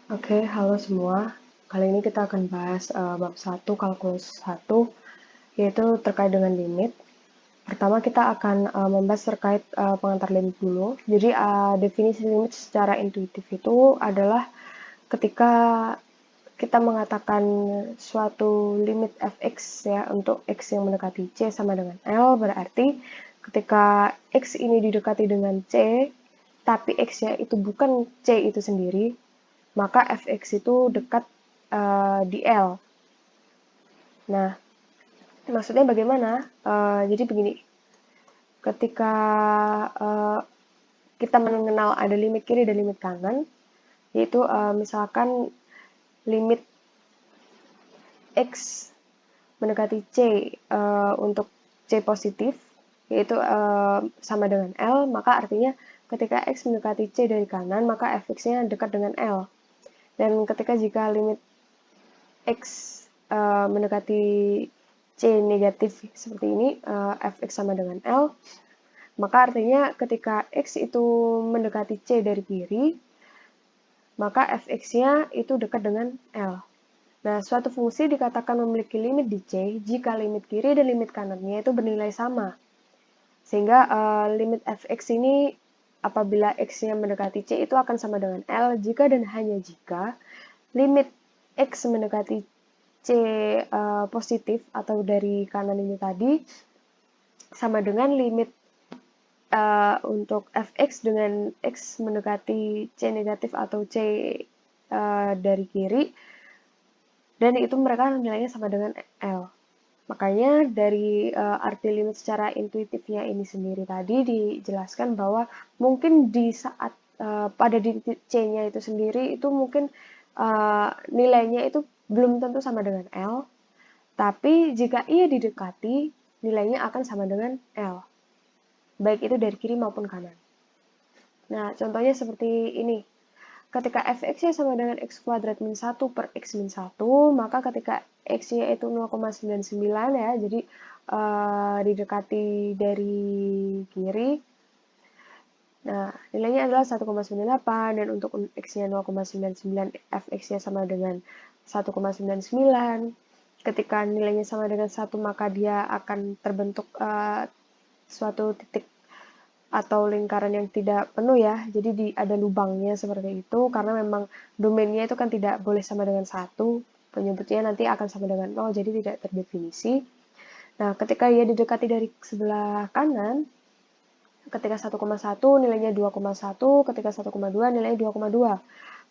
Oke, halo semua. Kali ini kita akan bahas bab 1 kalkulus 1, yaitu terkait dengan limit. Pertama kita akan membahas terkait pengantar limit dulu. Jadi definisi limit secara intuitif itu adalah ketika kita mengatakan suatu limit fx ya untuk x yang mendekati c sama dengan L, berarti ketika x ini didekati dengan c, tapi x-nya itu bukan c itu sendiri, maka fx itu dekat di L. Nah, maksudnya bagaimana? Jadi begini, ketika kita mengenal ada limit kiri dan limit kanan, yaitu misalkan limit x mendekati c untuk c positif, yaitu sama dengan L, maka artinya ketika x mendekati c dari kanan, maka fx-nya dekat dengan L. Dan ketika jika limit x mendekati c negatif seperti ini, fx sama dengan L, maka artinya ketika x itu mendekati c dari kiri, maka fx-nya itu dekat dengan L. Nah, suatu fungsi dikatakan memiliki limit di c jika limit kiri dan limit kanannya itu bernilai sama. Sehingga limit fx ini apabila x-nya mendekati c itu akan sama dengan L jika dan hanya jika limit x mendekati c positif atau dari kanan ini tadi sama dengan limit untuk fx dengan x mendekati c negatif atau c dari kiri, dan itu mereka nilainya sama dengan L. Makanya dari arti limit secara intuitifnya ini sendiri tadi dijelaskan bahwa mungkin di saat pada di C-nya itu sendiri itu mungkin nilainya itu belum tentu sama dengan L, tapi jika ia didekati nilainya akan sama dengan L, baik itu dari kiri maupun kanan. Nah, contohnya seperti ini. Ketika fx-nya sama dengan x kuadrat min 1 per x min 1, maka ketika x-nya itu 0,99 ya, jadi didekati dari kiri. Nah, nilainya adalah 1,98, dan untuk x-nya 0,99, fx-nya sama dengan 1,99. Ketika nilainya sama dengan 1, maka dia akan terbentuk suatu titik atau lingkaran yang tidak penuh ya, jadi ada lubangnya seperti itu, karena memang domainnya itu kan tidak boleh sama dengan 1, penyebutnya nanti akan sama dengan 0, jadi tidak terdefinisi. Nah, ketika ia didekati dari sebelah kanan, ketika 1,1 nilainya 2,1, ketika 1,2 nilainya 2,2,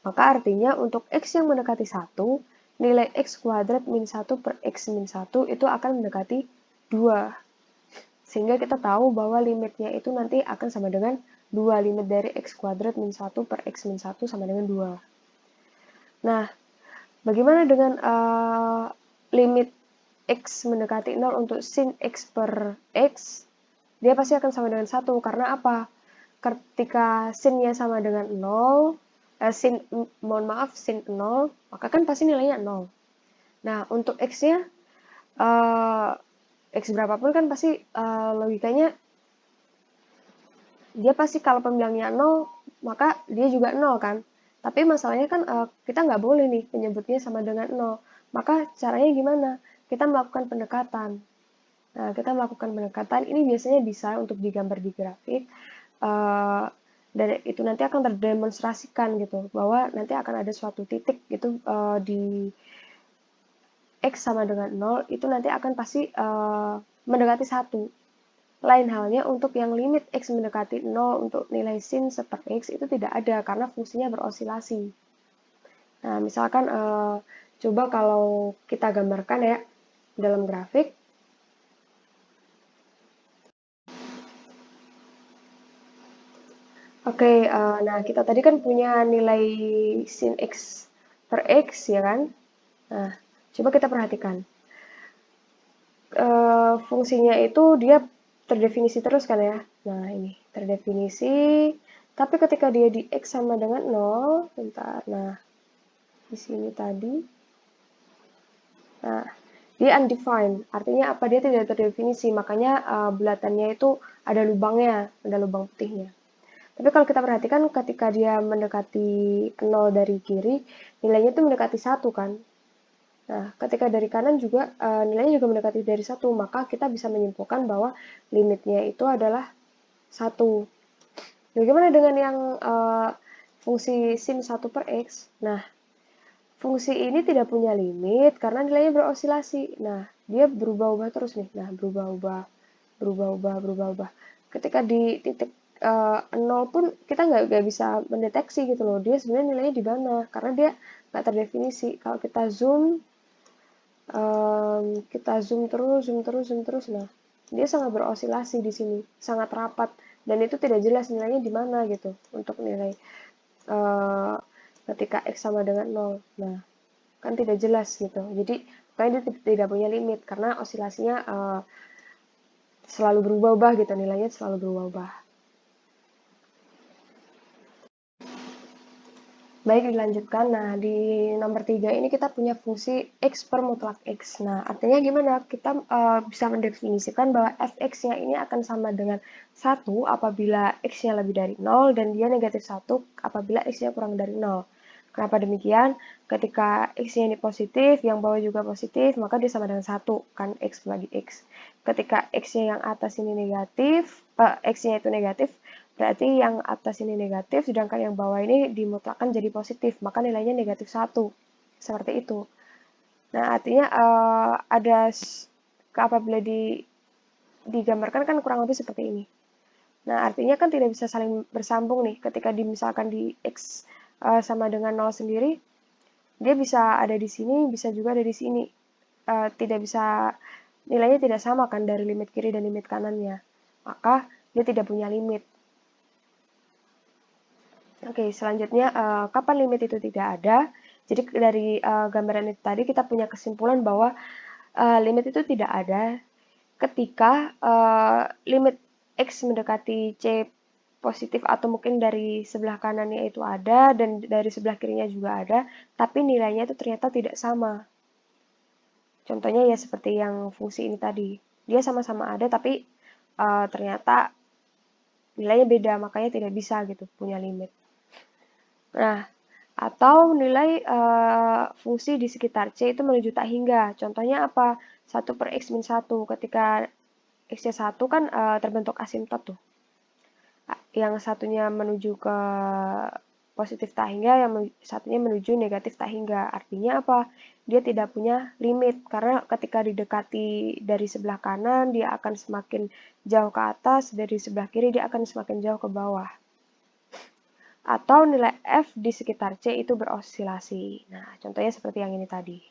maka artinya untuk x yang mendekati 1, nilai x kuadrat min 1 per x min 1 itu akan mendekati 2. Sehingga kita tahu bahwa limitnya itu nanti akan sama dengan 2. Limit dari x kuadrat min 1 per x min 1 sama dengan 2. Nah, bagaimana dengan limit x mendekati 0 untuk sin x per x? Dia pasti akan sama dengan 1. Karena apa? Ketika sin-nya sama dengan 0, sin 0, maka kan pasti nilainya 0. Nah, untuk x-nya, x berapapun kan pasti logikanya dia pasti kalau pembilangnya 0, maka dia juga 0 kan. Tapi masalahnya kan kita nggak boleh nih menyebutnya sama dengan 0. Maka caranya gimana? Kita melakukan pendekatan. Nah, kita melakukan pendekatan ini biasanya bisa untuk digambar di grafik. Dan itu nanti akan terdemonstrasikan gitu, bahwa nanti akan ada suatu titik gitu di x sama dengan 0, itu nanti akan pasti mendekati 1. Lain halnya untuk yang limit x mendekati 0 untuk nilai sin per x itu tidak ada karena fungsinya berosilasi. Nah, misalkan coba kalau kita gambarkan ya dalam grafik. Oke, nah kita tadi kan punya nilai sin x per x ya kan? Nah, coba kita perhatikan. Fungsinya itu dia terdefinisi terus kan ya. Nah, ini terdefinisi, tapi ketika dia di x sama dengan 0, bentar. Nah, di sini tadi. Nah, dia undefined, artinya apa? Dia tidak terdefinisi, makanya bulatannya itu ada lubangnya, ada lubang putihnya. Tapi kalau kita perhatikan ketika dia mendekati 0 dari kiri, nilainya itu mendekati 1 kan. Nah, ketika dari kanan juga nilainya juga mendekati dari 1, maka kita bisa menyimpulkan bahwa limitnya itu adalah 1. Bagaimana dengan yang fungsi sin 1 per X? Nah, fungsi ini tidak punya limit karena nilainya berosilasi. Nah, dia berubah-ubah terus nih. Nah, berubah-ubah, berubah-ubah, berubah-ubah. Ketika di titik 0 pun kita nggak bisa mendeteksi gitu loh. Dia sebenarnya nilainya di mana? Karena dia nggak terdefinisi. Kalau kita zoom terus, zoom terus, zoom terus. Nah, dia sangat berosilasi di sini, sangat rapat. Dan itu tidak jelas nilainya di mana gitu untuk nilai uh, ketika X sama dengan 0. Nah, kan tidak jelas gitu. Jadi makanya dia tidak punya limit karena osilasinya selalu berubah-ubah gitu, nilainya selalu berubah-ubah. Baik, dilanjutkan. Nah, di nomor 3 ini kita punya fungsi X per mutlak X. Nah, artinya gimana? Kita bisa mendefinisikan bahwa fx-nya ini akan sama dengan 1 apabila X-nya lebih dari 0 dan dia negatif 1 apabila X-nya kurang dari 0. Kenapa demikian? Ketika X-nya ini positif, yang bawah juga positif, maka dia sama dengan 1, kan X bagi X. Ketika X-nya yang atas ini negatif, X-nya itu negatif, berarti yang atas ini negatif, sedangkan yang bawah ini dimutlakkan jadi positif, maka nilainya negatif 1. Seperti itu. Nah, artinya ada apabila digambarkan kan kurang lebih seperti ini. Nah, artinya kan tidak bisa saling bersambung nih. Ketika misalkan di X sama dengan 0 sendiri, dia bisa ada di sini, bisa juga ada di sini. Tidak bisa, nilainya tidak sama kan dari limit kiri dan limit kanannya. Maka dia tidak punya limit. Oke, selanjutnya kapan limit itu tidak ada? Jadi dari gambaran itu tadi kita punya kesimpulan bahwa limit itu tidak ada ketika limit X mendekati C positif atau mungkin dari sebelah kanannya itu ada dan dari sebelah kirinya juga ada, tapi nilainya itu ternyata tidak sama. Contohnya ya seperti yang fungsi ini tadi. Dia sama-sama ada tapi ternyata nilainya beda, makanya tidak bisa gitu punya limit. Nah, atau nilai fungsi di sekitar C itu menuju tak hingga. Contohnya apa? 1 per X min 1. Ketika X-nya 1 kan terbentuk asimtot tuh. Yang satunya menuju ke positif tak hingga, yang satunya menuju negatif tak hingga. Artinya apa? Dia tidak punya limit, karena ketika didekati dari sebelah kanan, dia akan semakin jauh ke atas, dari sebelah kiri dia akan semakin jauh ke bawah. Atau nilai F di sekitar C itu berosilasi. Nah, contohnya seperti yang ini tadi.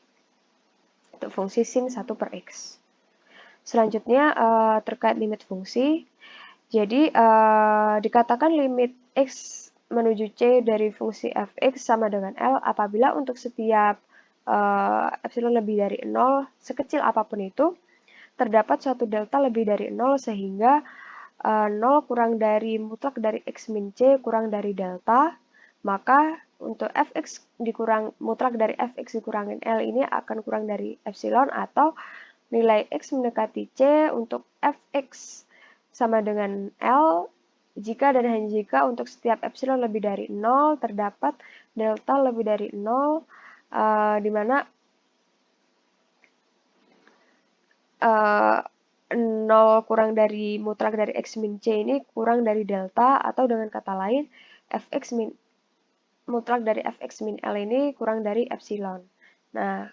Untuk fungsi sin 1 per X. Selanjutnya terkait limit fungsi. Jadi dikatakan limit X menuju C dari fungsi fx sama dengan L apabila untuk setiap epsilon lebih dari 0, sekecil apapun itu, terdapat suatu delta lebih dari 0 sehingga 0 kurang dari mutlak dari X min C kurang dari delta, maka untuk fx dikurang mutlak dari fx dikurangin L ini akan kurang dari epsilon, atau nilai X mendekati C untuk fx sama dengan L jika dan hanya jika untuk setiap epsilon lebih dari 0 terdapat delta lebih dari 0 di mana 0 kurang dari mutlak dari X min C ini kurang dari delta, atau dengan kata lain fx min mutlak dari fx min L ini kurang dari epsilon. Nah,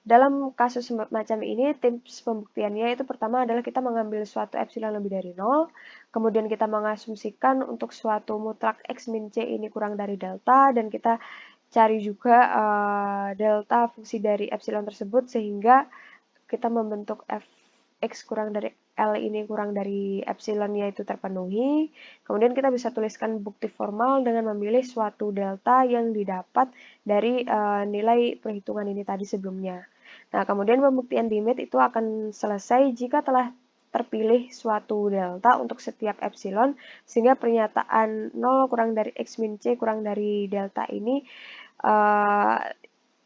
dalam kasus macam ini, tips pembuktiannya itu pertama adalah kita mengambil suatu epsilon lebih dari 0, kemudian kita mengasumsikan untuk suatu mutlak X min C ini kurang dari delta, dan kita cari juga delta fungsi dari epsilon tersebut sehingga kita membentuk fx kurang dari L ini kurang dari epsilon yaitu terpenuhi. Kemudian kita bisa tuliskan bukti formal dengan memilih suatu delta yang didapat dari nilai perhitungan ini tadi sebelumnya. Nah, kemudian pembuktian limit itu akan selesai jika telah terpilih suatu delta untuk setiap epsilon, sehingga pernyataan 0 kurang dari X min C kurang dari delta ini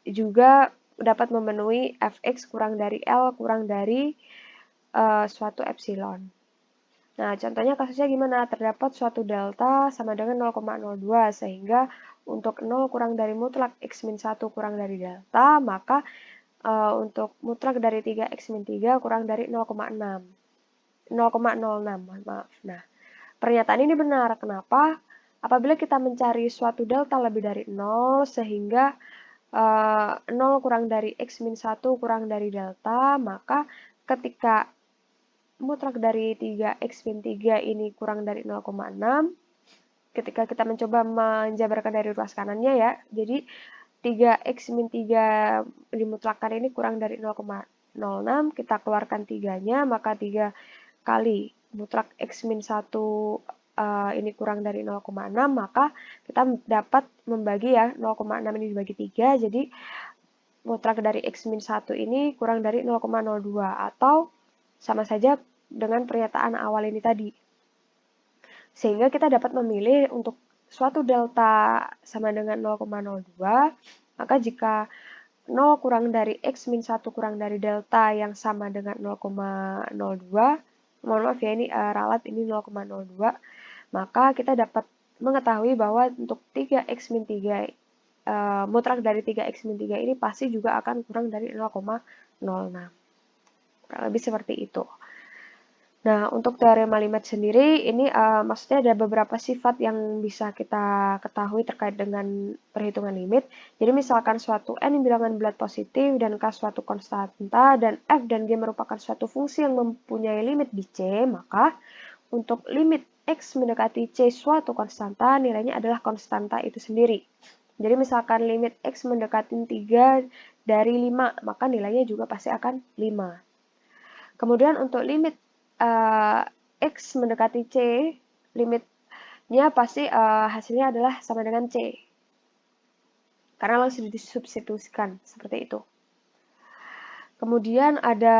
juga dapat memenuhi fx kurang dari L kurang dari suatu epsilon. Nah, contohnya kasusnya gimana? Terdapat suatu delta sama dengan 0,02, sehingga untuk 0 kurang dari mutlak X-1 kurang dari delta, maka untuk mutlak dari 3X-3 kurang dari 0,6. 0,06, maaf. Nah, pernyataan ini benar. Kenapa? Apabila kita mencari suatu delta lebih dari 0, sehingga 0 kurang dari X-1 kurang dari delta, maka ketika mutlak dari 3X-3 ini kurang dari 0,6, ketika kita mencoba menjabarkan dari ruas kanannya ya, jadi 3X-3 dimutlakkan ini kurang dari 0,06, kita keluarkan 3-nya, maka 3 kali mutlak X-1 ini kurang dari 0,6, maka kita dapat membagi ya, 0,6 ini dibagi 3, jadi mutlak dari X-1 ini kurang dari 0,02, atau sama saja dengan pernyataan awal ini tadi. Sehingga kita dapat memilih untuk suatu delta sama dengan 0,02, maka jika 0 kurang dari X-1 kurang dari delta yang sama dengan 0,02, mohon maaf ya ini ralat ini 0,02, maka kita dapat mengetahui bahwa untuk 3X-3 mutlak dari 3X-3 ini pasti juga akan kurang dari 0,06. Kurang lebih seperti itu. Nah, untuk teorema limit sendiri, ini maksudnya ada beberapa sifat yang bisa kita ketahui terkait dengan perhitungan limit. Jadi misalkan suatu n bilangan bulat positif dan k suatu konstanta, dan f dan g merupakan suatu fungsi yang mempunyai limit di C, maka untuk limit x mendekati C suatu konstanta, nilainya adalah konstanta itu sendiri. Jadi misalkan limit x mendekati 3 dari 5, maka nilainya juga pasti akan 5. Kemudian untuk limit X mendekati C, limitnya pasti hasilnya adalah sama dengan C. Karena langsung disubstitusikan, seperti itu. Kemudian ada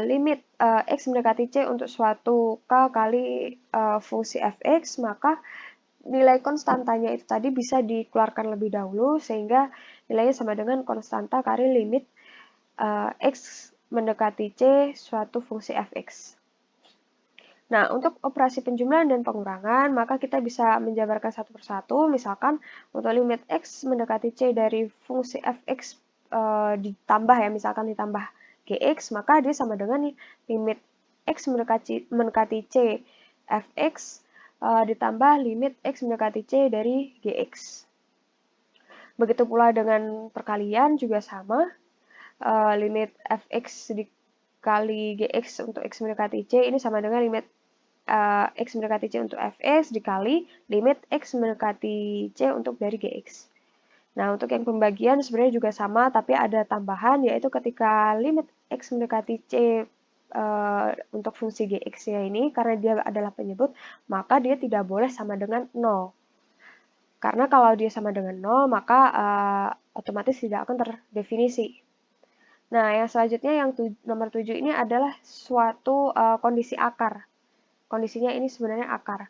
limit X mendekati C untuk suatu K kali fungsi fx, maka nilai konstantanya itu tadi bisa dikeluarkan lebih dahulu, sehingga nilainya sama dengan konstanta kali limit X mendekati C suatu fungsi fx. Nah, untuk operasi penjumlahan dan pengurangan, maka kita bisa menjabarkan satu persatu. Misalkan, untuk limit X mendekati C dari fungsi fx ditambah ya, misalkan ditambah gx, maka dia sama dengan limit X mendekati C fx ditambah limit X mendekati C dari gx. Begitu pula dengan perkalian juga sama, limit fx dikali gx untuk X mendekati C ini sama dengan limit X mendekati C untuk fx dikali limit X mendekati C untuk dari gx. Nah, untuk yang pembagian sebenarnya juga sama, tapi ada tambahan, yaitu ketika limit X mendekati C untuk fungsi gx-nya ini, karena dia adalah penyebut, maka dia tidak boleh sama dengan 0. Karena kalau dia sama dengan 0, maka otomatis tidak akan terdefinisi. Nah, yang selanjutnya yang nomor 7 ini adalah suatu kondisi akar. Kondisinya ini sebenarnya akar.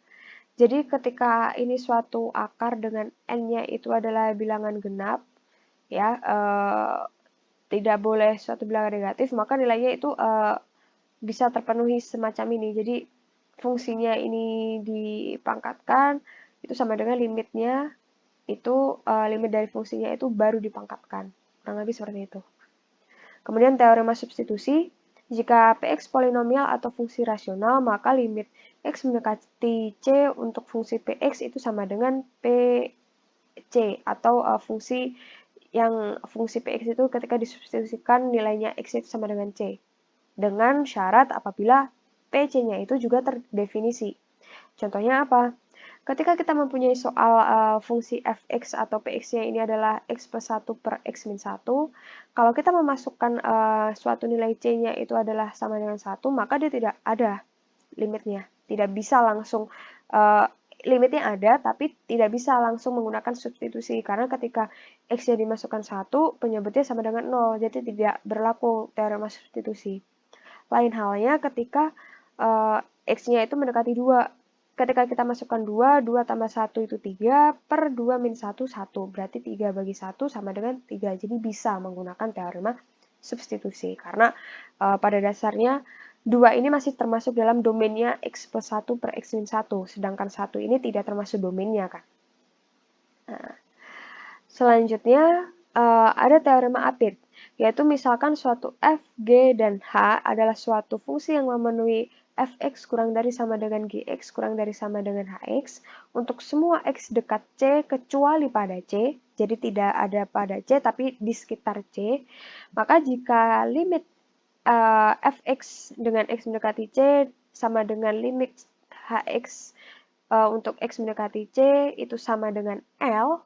Jadi ketika ini suatu akar dengan n-nya itu adalah bilangan genap, ya tidak boleh suatu bilangan negatif, maka nilainya itu bisa terpenuhi semacam ini. Jadi fungsinya ini dipangkatkan, itu sama dengan limitnya, itu limit dari fungsinya itu baru dipangkatkan. Kurang lebih seperti itu. Kemudian teorema substitusi. Jika Px polinomial atau fungsi rasional, maka limit X mendekati C untuk fungsi Px itu sama dengan Pc, atau fungsi Px itu ketika disubstitusikan nilainya X itu sama dengan C. Dengan syarat apabila Pc-nya itu juga terdefinisi. Contohnya apa? Ketika kita mempunyai soal fungsi fx atau px-nya ini adalah x plus 1 per x-1, kalau kita memasukkan suatu nilai c-nya itu adalah sama dengan 1, maka dia tidak ada limitnya. Tidak bisa langsung, limitnya ada, tapi tidak bisa langsung menggunakan substitusi. Karena ketika x-nya dimasukkan 1, penyebutnya sama dengan 0, jadi tidak berlaku teorema substitusi. Lain halnya ketika x-nya itu mendekati 2. Ketika kita masukkan 2, 2 tambah 1 itu 3, per 2 min 1, 1. Berarti 3 bagi 1 sama dengan 3. Jadi bisa menggunakan teorema substitusi. Karena pada dasarnya 2 ini masih termasuk dalam domainnya x plus 1 per x min 1, sedangkan 1 ini tidak termasuk domainnya kan. Nah, selanjutnya ada teorema Apit, yaitu misalkan suatu f, g, dan h adalah suatu fungsi yang memenuhi fx kurang dari sama dengan gx kurang dari sama dengan hx untuk semua x dekat c kecuali pada c, jadi tidak ada pada c tapi di sekitar c, maka jika limit fx dengan x mendekati c sama dengan limit hx untuk x mendekati c itu sama dengan L,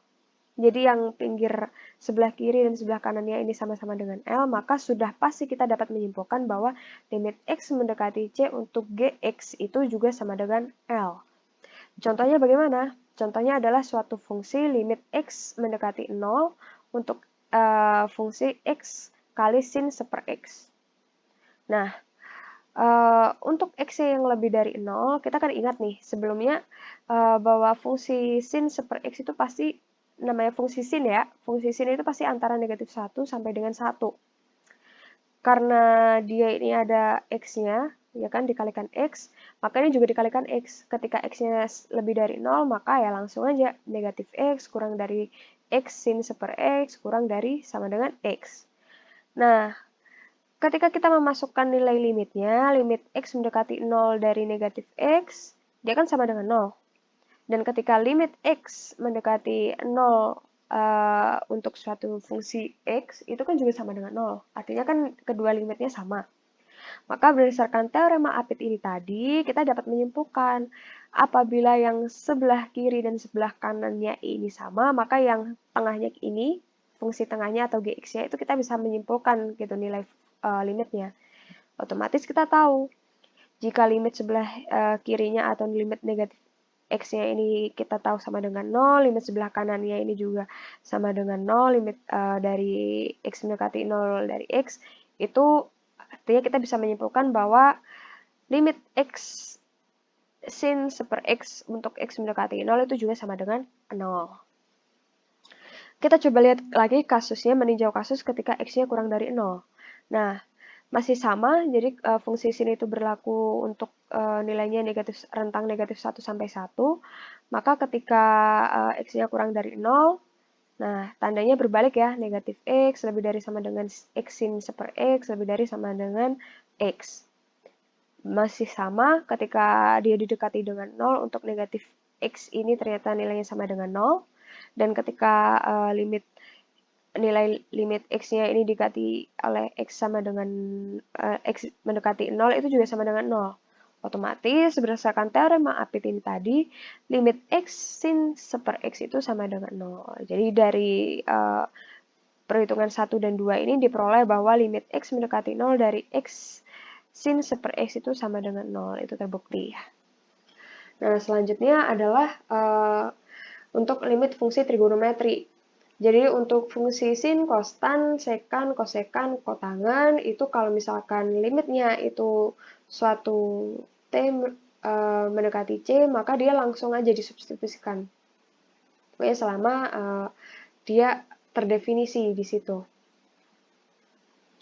jadi yang pinggir sebelah kiri dan sebelah kanannya ini sama-sama dengan L, maka sudah pasti kita dapat menyimpulkan bahwa limit x mendekati C untuk Gx itu juga sama dengan L. Contohnya bagaimana? Contohnya adalah suatu fungsi limit x mendekati 0 untuk fungsi x kali sin seper x. Nah, untuk x yang lebih dari 0, kita kan ingat nih sebelumnya bahwa fungsi sin seper x itu pasti namanya fungsi sin ya. Fungsi sin itu pasti antara negatif 1 sampai dengan 1. Karena dia ini ada x-nya, ya kan, dikalikan x, maka ini juga dikalikan x. Ketika x-nya lebih dari 0, maka ya langsung aja negatif x kurang dari x sin seper x kurang dari sama dengan x. Nah, ketika kita memasukkan nilai limitnya, limit x mendekati 0 dari negatif x, dia kan sama dengan 0. Dan ketika limit x mendekati 0 untuk suatu fungsi x, itu kan juga sama dengan 0. Artinya kan kedua limitnya sama. Maka berdasarkan teorema Apit ini tadi, kita dapat menyimpulkan apabila yang sebelah kiri dan sebelah kanannya ini sama, maka yang tengahnya ini, fungsi tengahnya atau gx-nya itu kita bisa menyimpulkan gitu nilai limitnya. Otomatis kita tahu jika limit sebelah kirinya atau limit negatif x-nya ini kita tahu sama dengan 0, limit sebelah kanannya ini juga sama dengan 0, limit dari x mendekati 0 dari x, itu artinya kita bisa menyimpulkan bahwa limit x sin seper x untuk x mendekati 0 itu juga sama dengan 0. Kita coba lihat lagi kasusnya, meninjau kasus ketika x-nya kurang dari 0. Nah, masih sama, jadi fungsi sin itu berlaku untuk nilainya negatif, rentang negatif 1 sampai 1, maka ketika x-nya kurang dari 0, nah tandanya berbalik ya, negatif x lebih dari sama dengan x sin seper x lebih dari sama dengan x. Masih sama ketika dia didekati dengan 0 untuk negatif x ini ternyata nilainya sama dengan 0, dan ketika nilai limit x-nya ini dikati oleh x sama dengan x mendekati 0 itu juga sama dengan 0. Otomatis berdasarkan teorema Apit ini tadi, limit x sin seper x itu sama dengan 0. Jadi dari perhitungan 1 dan 2 ini diperoleh bahwa limit x mendekati 0 dari x sin seper x itu sama dengan 0. Itu terbukti ya. Nah, selanjutnya adalah untuk limit fungsi trigonometri. Jadi untuk fungsi sin, kostan, sekan, kosekan, kotangan, itu kalau misalkan limitnya itu suatu t mendekati c, maka dia langsung aja disubstitusikan. Pokoknya selama dia terdefinisi di situ.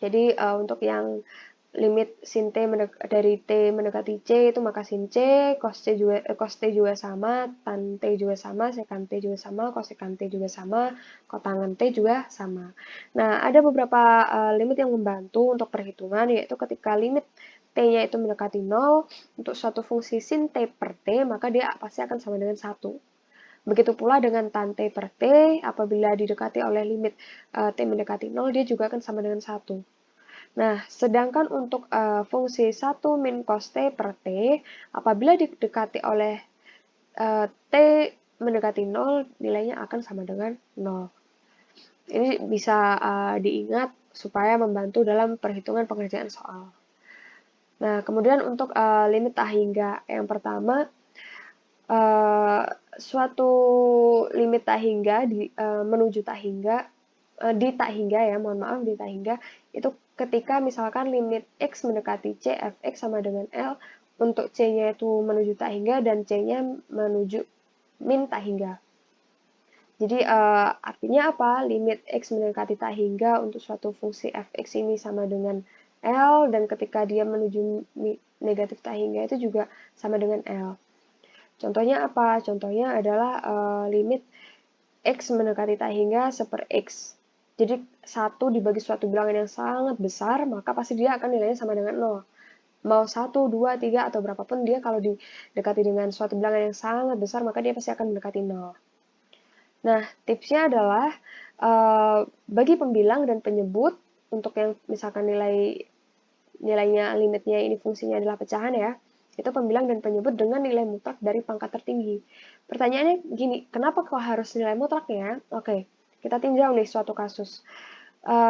Jadi untuk yang limit sin t dari t mendekati c itu maka sin c, cos t juga sama, tan t juga sama, sekan t juga sama, kosekan t juga sama, kotangan t juga sama. Nah, ada beberapa limit yang membantu untuk perhitungan, yaitu ketika limit t-nya itu mendekati 0, untuk suatu fungsi sin t per t, maka dia pasti akan sama dengan 1. Begitu pula dengan tan t per t, apabila didekati oleh limit t mendekati 0, dia juga akan sama dengan 1. Nah, sedangkan untuk fungsi 1 min cos t per t, apabila didekati oleh t mendekati 0, nilainya akan sama dengan 0. Ini bisa diingat supaya membantu dalam perhitungan pengerjaan soal. Nah, kemudian untuk limit tak hingga, yang pertama, suatu limit tak hingga menuju tak hingga, di tak hingga ya, mohon maaf, di tak hingga, itu ketika misalkan limit x mendekati c, fx sama dengan L, untuk c-nya itu menuju tak hingga dan c-nya menuju min tak hingga. Jadi artinya apa? Limit x mendekati tak hingga untuk suatu fungsi fx ini sama dengan L, dan ketika dia menuju negatif tak hingga itu juga sama dengan L. Contohnya apa? Contohnya adalah limit X mendekati tak hingga 1/X. Jadi 1 dibagi suatu bilangan yang sangat besar, maka pasti dia akan nilainya sama dengan 0. Mau 1, 2, 3, atau berapapun dia kalau didekati dengan suatu bilangan yang sangat besar, maka dia pasti akan mendekati 0. Nah, tipsnya adalah bagi pembilang dan penyebut, untuk yang misalkan nilainya, limitnya ini fungsinya adalah pecahan ya, itu pembilang dan penyebut dengan nilai mutlak dari pangkat tertinggi. Pertanyaannya gini, kenapa kok harus nilai mutlaknya? Oke, kita tinjau nih suatu kasus.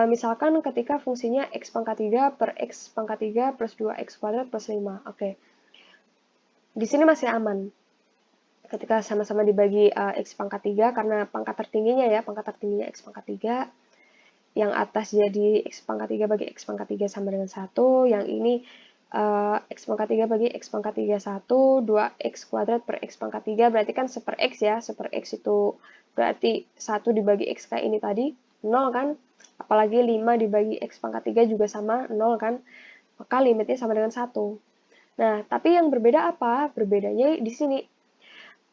Misalkan ketika fungsinya x pangkat 3 per x pangkat 3 plus 2x kuadrat plus 5. Oke, di sini masih aman. Ketika sama-sama dibagi x pangkat 3, karena pangkat tertingginya x pangkat 3, yang atas jadi x pangkat 3 bagi x pangkat 3 sama dengan 1, yang ini x pangkat 3 bagi x pangkat 3 1, 2x kuadrat per x pangkat 3, berarti kan 1/x ya, 1/x itu berarti 1 dibagi x kayak ini tadi, 0 kan, apalagi 5 dibagi x pangkat 3 juga sama 0 kan, maka limitnya sama dengan 1. Nah, tapi yang berbeda apa? Berbedanya di sini,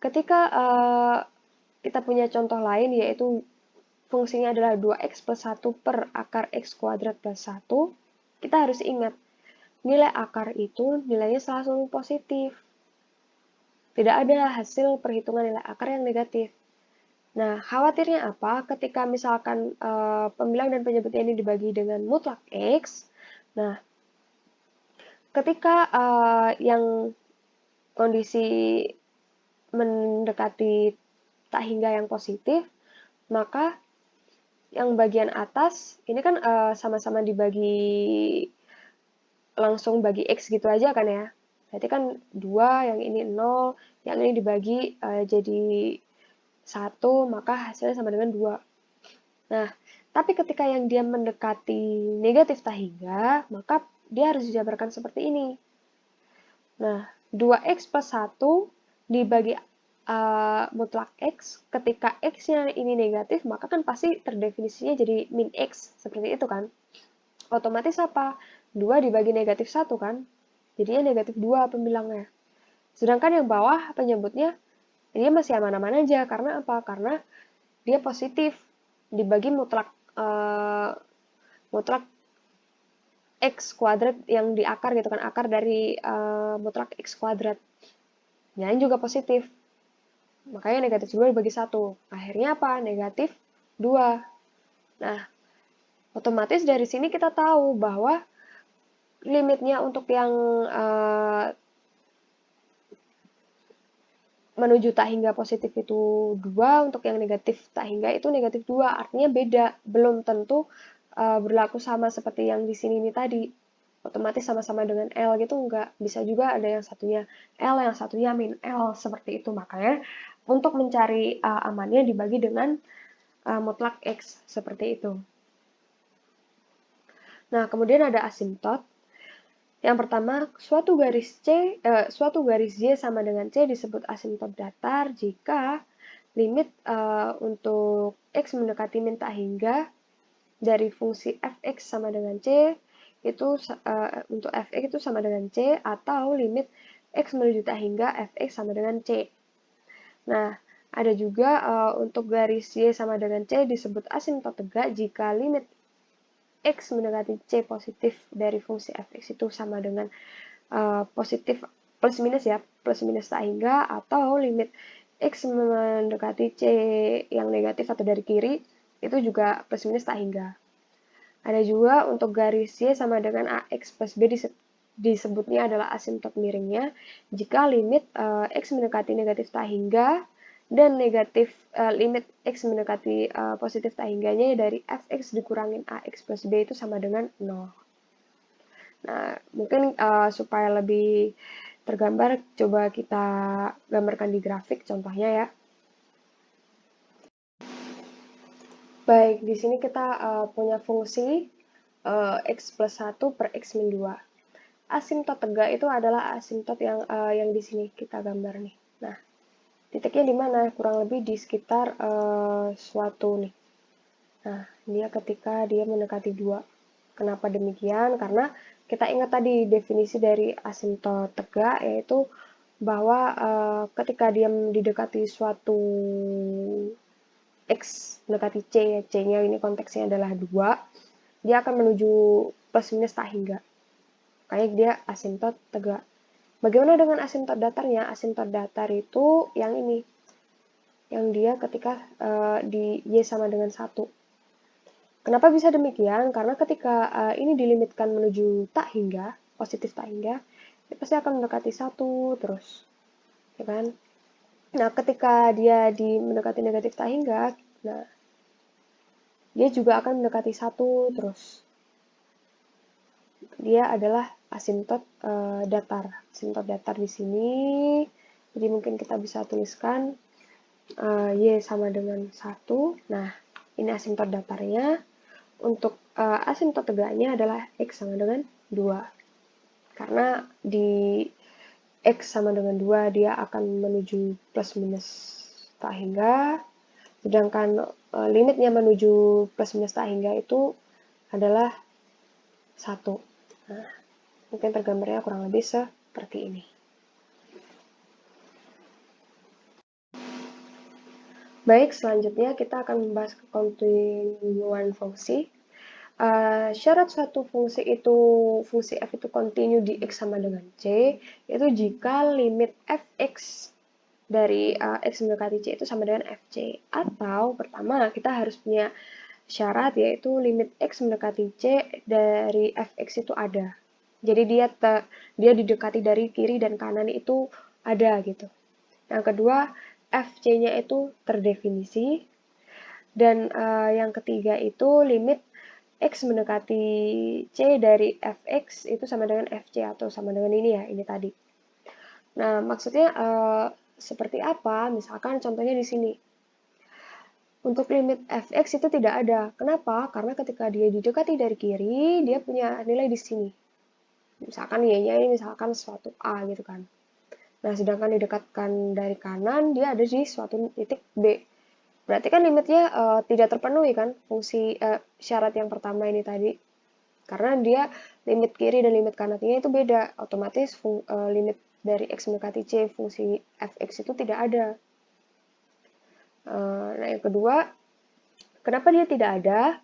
ketika kita punya contoh lain, yaitu fungsinya adalah 2x plus 1 per akar x kuadrat plus 1, kita harus ingat, nilai akar itu nilainya selalu positif. Tidak ada hasil perhitungan nilai akar yang negatif. Nah, khawatirnya apa? Ketika misalkan pembilang dan penyebutnya ini dibagi dengan mutlak x, nah, ketika yang kondisi mendekati tak hingga yang positif, maka yang bagian atas ini kan sama-sama dibagi langsung bagi x gitu aja kan ya. Berarti kan 2, yang ini 0, yang ini dibagi jadi 1, maka hasilnya sama dengan 2. Nah, tapi ketika yang dia mendekati negatif tak hingga, maka dia harus dijabarkan seperti ini. Nah, 2x plus 1 dibagi mutlak x, ketika x-nya ini negatif, maka kan pasti terdefinisinya jadi min x, seperti itu kan. Otomatis apa? 2 dibagi negatif 1 kan, jadinya negatif 2 pembilangnya. Sedangkan yang bawah penyebutnya, dia masih aman-aman aja, karena apa? Karena dia positif, dibagi mutlak x kuadrat yang di akar gitu kan, akar dari mutlak x kuadrat. Yang juga positif. Makanya negatif 2 dibagi 1. Akhirnya apa? Negatif 2. Nah, otomatis dari sini kita tahu bahwa limitnya untuk yang menuju tak hingga positif itu 2, untuk yang negatif tak hingga itu negatif 2. Artinya beda, belum tentu berlaku sama seperti yang di sini ini tadi. Otomatis sama-sama dengan L gitu, enggak. Bisa juga ada yang satunya L, yang satunya min L, seperti itu. Makanya untuk mencari amannya dibagi dengan mutlak X, seperti itu. Nah, kemudian ada asimptot. Yang pertama, suatu garis Y sama dengan C disebut asimptot datar jika limit untuk X mendekati min tak hingga dari fungsi fx sama dengan C itu untuk fx itu sama dengan C, atau limit x menuju tak hingga fx sama dengan C. Nah, ada juga untuk garis Y sama dengan C disebut asimptot tegak jika limit x mendekati C positif dari fungsi fx itu sama dengan positif plus minus ya, plus minus tak hingga, atau limit x mendekati C yang negatif atau dari kiri itu juga plus minus tak hingga. Ada juga untuk garis Y sama dengan AX plus B disebutnya adalah asimptot miringnya jika limit X mendekati negatif tak hingga dan limit X mendekati positif tak hingganya dari Fx dikurangin AX plus B itu sama dengan 0. Nah, mungkin supaya lebih tergambar, coba kita gambarkan di grafik contohnya ya. Baik, di sini kita punya fungsi x plus 1 per x min 2. Asimptot tegak itu adalah asimptot yang di sini kita gambar nih. Nah, titiknya di mana? Kurang lebih di sekitar suatu nih. Nah, dia ketika dia mendekati 2. Kenapa demikian? Karena kita ingat tadi definisi dari asimtot tegak, yaitu bahwa ketika dia didekati suatu X mendekati C, ya, C-nya ini konteksnya adalah 2, dia akan menuju plus minus tak hingga. Kayak dia asimtot tegak. Bagaimana dengan asimtot datarnya? Asimtot datar itu yang ini, yang dia ketika di Y sama dengan 1. Kenapa bisa demikian? Karena ketika ini dilimitkan menuju tak hingga, positif tak hingga, dia pasti akan mendekati 1 terus. Ya kan? Nah, ketika dia mendekati negatif tak hingga, nah, dia juga akan mendekati 1 terus. Dia adalah asimtot datar. Asimtot datar di sini, jadi mungkin kita bisa tuliskan Y sama dengan 1. Nah, ini asimtot datarnya. Untuk asimtot tegaknya adalah X sama dengan 2. Karena di X sama dengan 2 dia akan menuju plus minus tak hingga, sedangkan limitnya menuju plus minus tak hingga itu adalah 1. Nah, mungkin tergambarnya kurang lebih seperti ini. Baik, selanjutnya kita akan membahas kekontinuan fungsi. Syarat suatu fungsi itu, fungsi f itu kontinu di x sama dengan c, itu jika limit fx dari x mendekati c itu sama dengan fc. Atau pertama kita harus punya syarat, yaitu limit x mendekati c dari fx itu ada. Jadi dia didekati dari kiri dan kanan itu ada gitu. Yang kedua, fc-nya itu terdefinisi. Dan yang ketiga itu limit X mendekati C dari Fx itu sama dengan Fc atau sama dengan ini ya, ini tadi. Nah, maksudnya seperti apa? Misalkan contohnya di sini. Untuk limit Fx itu tidak ada. Kenapa? Karena ketika dia didekati dari kiri, dia punya nilai di sini. Misalkan Y-nya ini misalkan suatu A gitu kan. Nah, sedangkan didekatkan dari kanan, dia ada di suatu titik B. Berarti kan limitnya tidak terpenuhi kan, fungsi syarat yang pertama ini tadi. Karena dia limit kiri dan limit kanannya itu beda, otomatis limit dari x mendekati c fungsi fx itu tidak ada. Nah, yang kedua, kenapa dia tidak ada?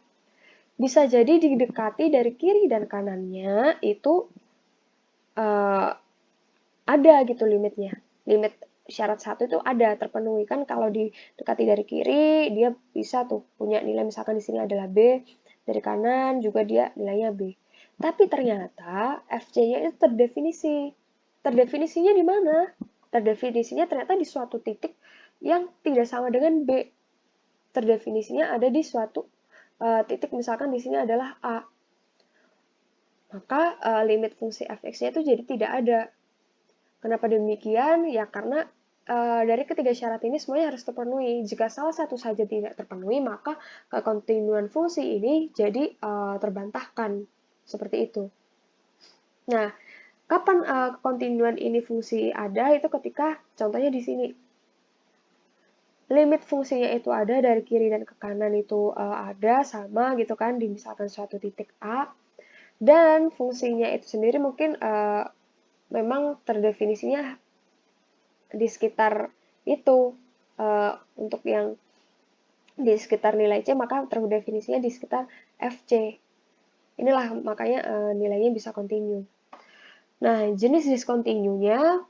Bisa jadi didekati dari kiri dan kanannya itu ada gitu limitnya. Limit syarat 1 itu ada, terpenuhi kan. Kalau didekati dari kiri, dia bisa tuh punya nilai, misalkan di sini adalah B, dari kanan juga dia nilainya B. Tapi ternyata FC-nya itu terdefinisi. Terdefinisinya di mana? Terdefinisinya ternyata di suatu titik yang tidak sama dengan B. Terdefinisinya ada di suatu titik, misalkan di sini adalah A. Maka limit fungsi fx-nya itu jadi tidak ada. Kenapa demikian? Ya karena dari ketiga syarat ini semuanya harus terpenuhi. Jika salah satu saja tidak terpenuhi, maka kekontinuan fungsi ini jadi terbantahkan. Seperti itu. Nah, kapan kekontinuan ini fungsi ada? Itu ketika, contohnya di sini. Limit fungsinya itu ada dari kiri dan ke kanan itu ada, sama gitu kan, di misalkan suatu titik A. Dan fungsinya itu sendiri mungkin memang terdefinisinya di sekitar itu, untuk yang di sekitar nilai C maka terdefinisinya di sekitar FC. Inilah makanya nilainya bisa kontinu. Nah, jenis discontinue-nya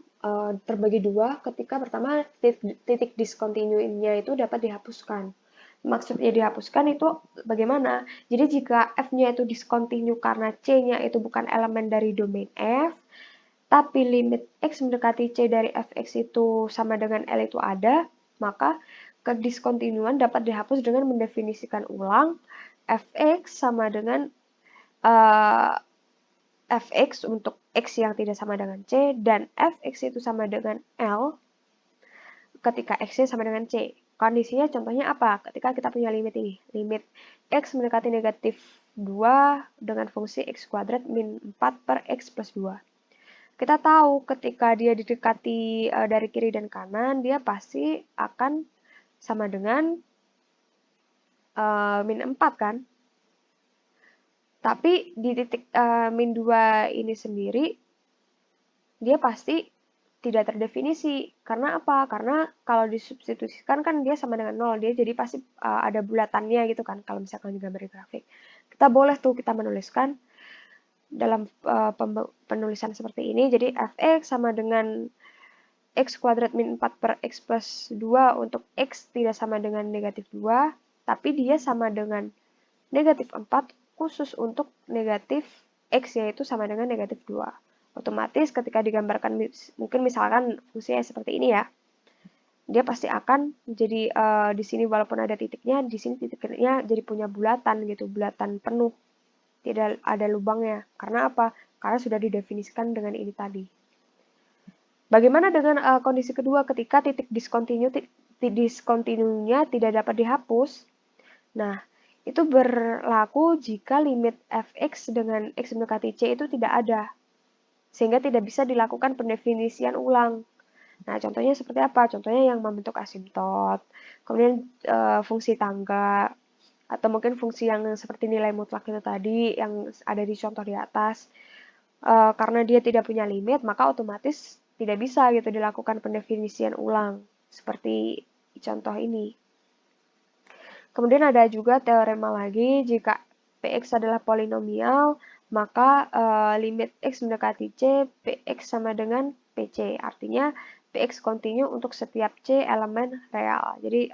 terbagi dua. Ketika pertama titik discontinue-nya itu dapat dihapuskan. Maksudnya dihapuskan itu bagaimana? Jadi jika F-nya itu discontinue karena C-nya itu bukan elemen dari domain F, tapi limit X mendekati C dari Fx itu sama dengan L itu ada, maka kediskontinuan dapat dihapus dengan mendefinisikan ulang Fx sama dengan Fx untuk X yang tidak sama dengan C, dan Fx itu sama dengan L ketika X-nya sama dengan C. Kondisinya contohnya apa? Ketika kita punya limit ini, limit X mendekati negatif 2 dengan fungsi X kuadrat min 4 per X plus 2. Kita tahu ketika dia didekati dari kiri dan kanan, dia pasti akan sama dengan min 4 kan. Tapi di titik min 2 ini sendiri, dia pasti tidak terdefinisi. Karena apa? Karena kalau disubstitusikan kan dia sama dengan 0. Dia jadi pasti ada bulatannya gitu kan, kalau misalkan digambar di grafik. Kita boleh tuh kita menuliskan dalam penulisan seperti ini. Jadi fx sama dengan x kuadrat min 4 per x plus 2 untuk x tidak sama dengan negatif 2, tapi dia sama dengan negatif 4 khusus untuk negatif x, yaitu sama dengan negatif 2. Otomatis ketika digambarkan, mungkin misalkan fungsinya seperti ini ya, dia pasti akan jadi di sini walaupun ada titiknya, di sini titiknya jadi punya bulatan gitu, bulatan penuh, tidak ada lubangnya. Karena apa? Karena sudah didefinisikan dengan ini tadi. Bagaimana dengan kondisi kedua ketika titik discontinue-nya tidak dapat dihapus? Nah, itu berlaku jika limit fx dengan x mendekati c itu tidak ada, sehingga tidak bisa dilakukan pendefinisian ulang. Nah, contohnya seperti apa? Contohnya yang membentuk asimtot, kemudian fungsi tangga, atau mungkin fungsi yang seperti nilai mutlak itu tadi, yang ada di contoh di atas. Karena dia tidak punya limit, maka otomatis tidak bisa gitu dilakukan pendefinisian ulang, seperti contoh ini. Kemudian ada juga teorema lagi, jika Px adalah polinomial, maka limit x mendekati c, Px sama dengan Pc. Artinya Px kontinu untuk setiap c elemen real. Jadi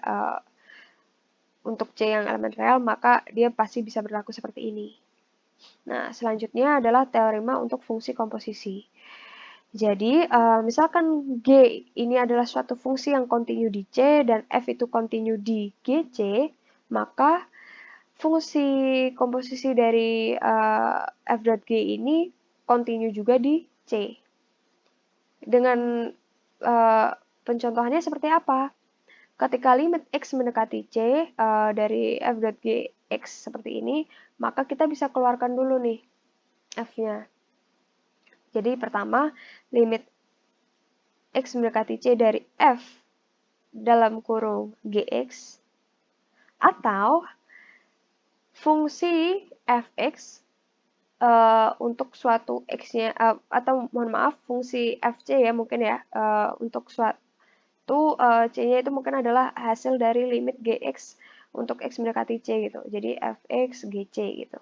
untuk c yang elemen real, maka dia pasti bisa berlaku seperti ini. Nah, selanjutnya adalah teorema untuk fungsi komposisi. Jadi, misalkan G ini adalah suatu fungsi yang kontinu di C dan F itu kontinu di GC, maka fungsi komposisi dari f.g ini kontinu juga di C. Dengan pencontohannya seperti apa? Ketika limit x mendekati C dari f.g x seperti ini, maka kita bisa keluarkan dulu nih f-nya. Jadi pertama, limit x mendekati C dari f dalam kurung gx, atau fungsi fx untuk suatu x-nya, atau mohon maaf, fungsi fc ya mungkin ya, untuk suatu c-nya itu mungkin adalah hasil dari limit gx untuk x mendekati c gitu. Jadi fx gc gitu.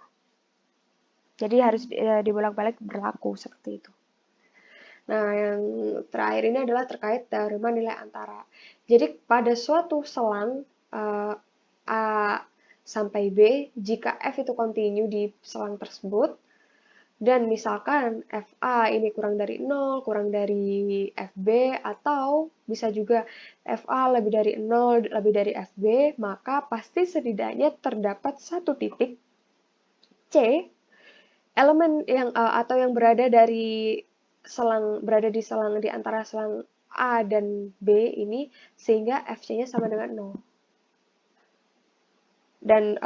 Jadi harus dibolak-balik berlaku seperti itu. Nah, yang terakhir ini adalah terkait teorema nilai antara. Jadi pada suatu selang A sampai B, jika F itu kontinu di selang tersebut, dan misalkan FA ini kurang dari 0, kurang dari FB, atau bisa juga FA lebih dari 0, lebih dari FB, maka pasti setidaknya terdapat satu titik C, elemen yang atau yang berada di selang di antara selang A dan B ini, sehingga FC-nya sama dengan 0. Dan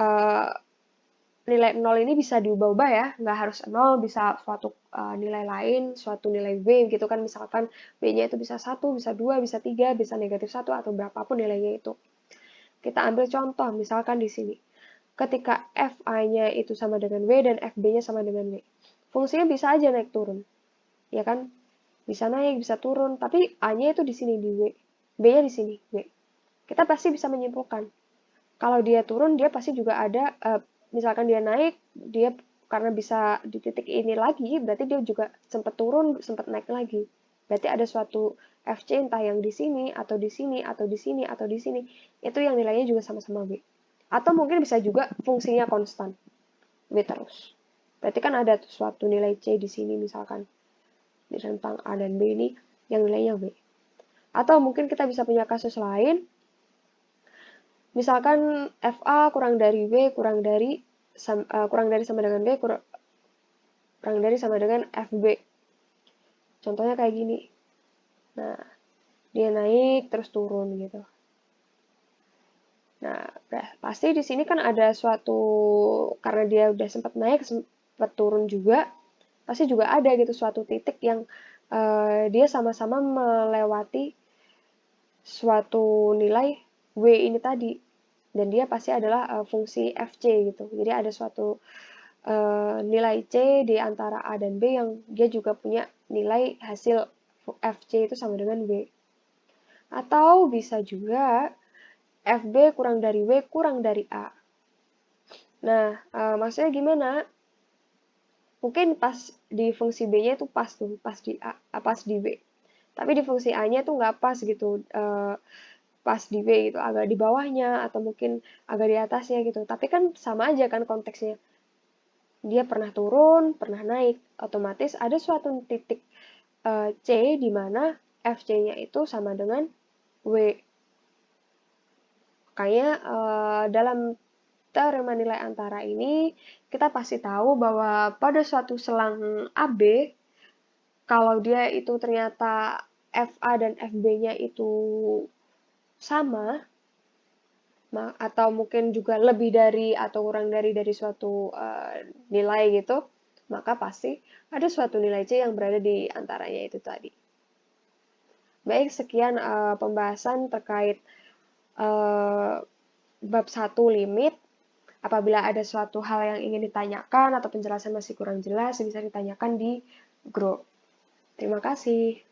nilai 0 ini bisa diubah-ubah ya, nggak harus 0, bisa suatu nilai lain, suatu nilai B gitu kan, misalkan B-nya itu bisa 1, bisa 2, bisa 3, bisa negatif 1, atau berapapun nilainya itu. Kita ambil contoh, misalkan di sini. Ketika Fi-nya itu sama dengan W dan Fb-nya sama dengan W. Fungsinya bisa aja naik turun. Ya kan? Bisa naik, bisa turun, tapi A-nya itu di sini di W. B-nya di sini, W. Kita pasti bisa menyimpulkan. Kalau dia turun, dia pasti juga ada, misalkan dia naik, dia karena bisa di titik ini lagi, berarti dia juga sempat turun, sempat naik lagi. Berarti ada suatu FC entah yang di sini, atau di sini, atau di sini, atau di sini. Itu yang nilainya juga sama-sama W. Atau mungkin bisa juga fungsinya konstan, W terus. Berarti kan ada suatu nilai C di sini misalkan. Di rentang A dan B ini yang nilainya W. Atau mungkin kita bisa punya kasus lain. Misalkan FA kurang dari W kurang dari sama dengan B kurang dari sama dengan FB. Contohnya kayak gini. Nah, dia naik terus turun gitu. Nah, pasti di sini kan ada suatu, karena dia udah sempat naik, sempat turun juga, pasti juga ada gitu suatu titik yang dia sama-sama melewati suatu nilai W ini tadi, dan dia pasti adalah fungsi FC gitu. Jadi ada suatu nilai C di antara A dan B yang dia juga punya nilai hasil FC itu sama dengan W. Atau bisa juga FB kurang dari W kurang dari A. Nah, maksudnya gimana? Mungkin pas di fungsi B-nya itu pas tuh, pas di A, pas di B. Tapi di fungsi A-nya tuh nggak pas gitu, pas di B gitu, agak di bawahnya atau mungkin agak di atasnya gitu. Tapi kan sama aja kan konteksnya. Dia pernah turun, pernah naik. Otomatis ada suatu titik C di mana FC-nya itu sama dengan W. Makanya dalam teorema nilai antara ini kita pasti tahu bahwa pada suatu selang AB, kalau dia itu ternyata FA dan FB-nya itu sama, atau mungkin juga lebih dari atau kurang dari suatu nilai gitu, maka pasti ada suatu nilai C yang berada di antaranya itu tadi. Baik, sekian pembahasan terkait uh, bab 1 limit. Apabila ada suatu hal yang ingin ditanyakan atau penjelasan masih kurang jelas, bisa ditanyakan di grup. Terima kasih.